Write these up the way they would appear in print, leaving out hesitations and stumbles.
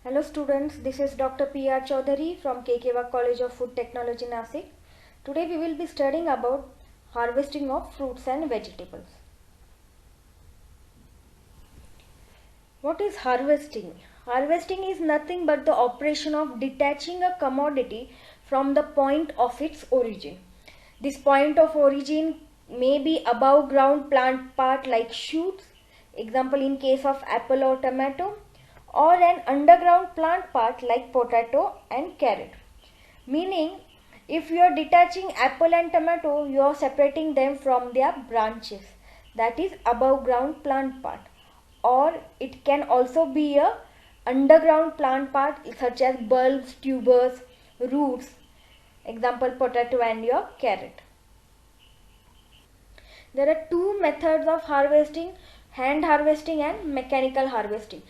Hello students, this is Dr. P.R. Chaudhary from KK College of Food Technology, Nasik. Today we will be studying about harvesting of fruits and vegetables. What is harvesting? Harvesting is nothing but the operation of detaching a commodity from the point of its origin. This point of origin may be above ground plant part like shoots, example in case of apple or tomato, or an underground plant part like potato and carrot. Meaning, if you are detaching apple and tomato, you are separating them from their branches, that is above ground plant part. Or it can also be a underground plant part such as bulbs, tubers, roots, example potato and your carrot. There are two methods of harvesting, hand harvesting and mechanical harvesting.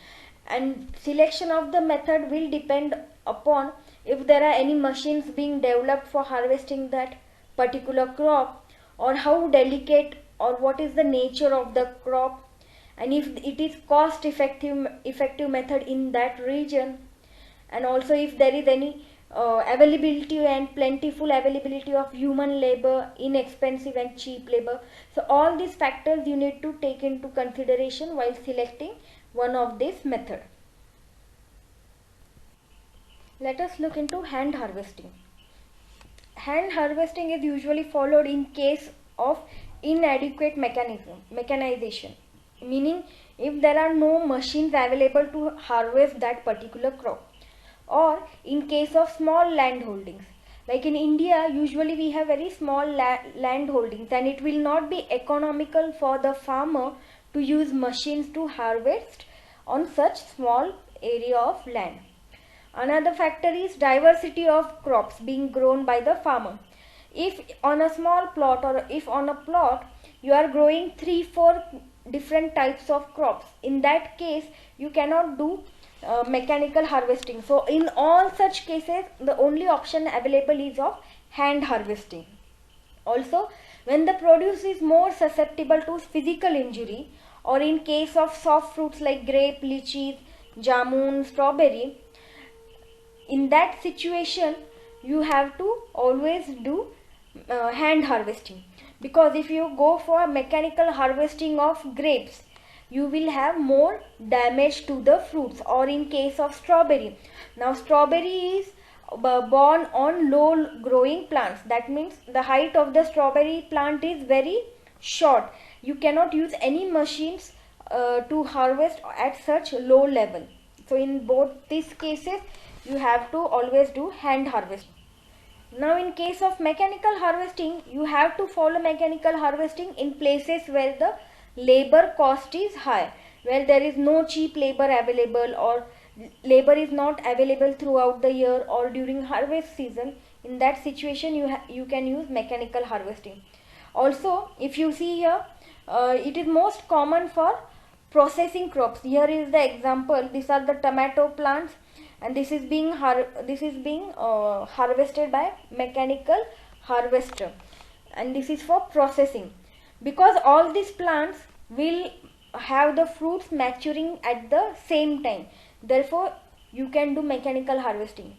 And selection of the method will depend upon if there are any machines being developed for harvesting that particular crop, or how delicate or what is the nature of the crop, and if it is cost effective method in that region, and also if there is any availability and plentiful availability of human labor, inexpensive and cheap labor. So all these factors you need to take into consideration while selecting one of this method. Let us look into hand harvesting. Hand harvesting is usually followed in case of inadequate mechanization, meaning if there are no machines available to harvest that particular crop, or in case of small land holdings. Like in India, usually we have very small land holdings, and it will not be economical for the farmer to use machines to harvest on such small area of land. Another factor is diversity of crops being grown by the farmer. If on a small plot, or if on a plot you are growing 3-4 different types of crops, in that case you cannot do mechanical harvesting. So in all such cases, the only option available is of hand harvesting. Also, when the produce is more susceptible to physical injury, or in case of soft fruits like grape, lychees, jamun, strawberry, in that situation you have to always do hand harvesting, because if you go for mechanical harvesting of grapes, you will have more damage to the fruits. Or in case of strawberry, now strawberry is born on low growing plants, that means the height of the strawberry plant is very short. You cannot use any machines to harvest at such low level. So in both these cases you have to always do hand harvesting. Now in case of mechanical harvesting, you have to follow mechanical harvesting in places where the labor cost is high, where there is no cheap labor available, or labor is not available throughout the year or during harvest season. In that situation you can use mechanical harvesting. Also, if you see here, it is most common for processing crops. Here is the example. These are the tomato plants, and this is being harvested by mechanical harvester, and this is for processing, because all these plants will have the fruits maturing at the same time. Therefore, you can do mechanical harvesting.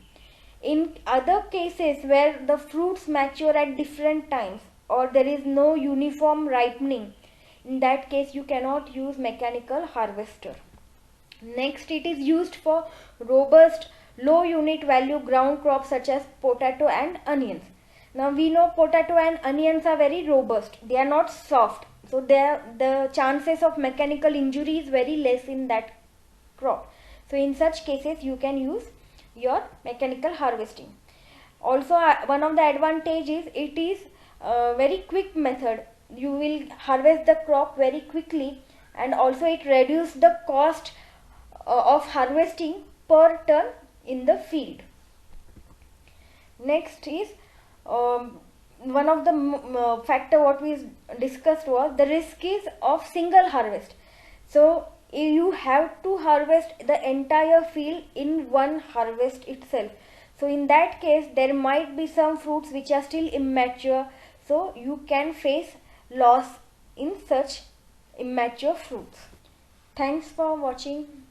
In other cases where the fruits mature at different times, or there is no uniform ripening, in that case you cannot use mechanical harvester. Next, it is used for robust low unit value ground crops such as potato and onions. Now we know potato and onions are very robust, they are not soft, so the chances of mechanical injury is very less in that crop. So in such cases you can use your mechanical harvesting. Also, one of the advantage is it is a very quick method. You will harvest the crop very quickly, and also it reduces the cost of harvesting per ton in the field. Next is one of the factor what we discussed was the risk is of single harvest. So you have to harvest the entire field in one harvest itself. So in that case there might be some fruits which are still immature, so you can face loss in such immature fruits. Thanks for watching.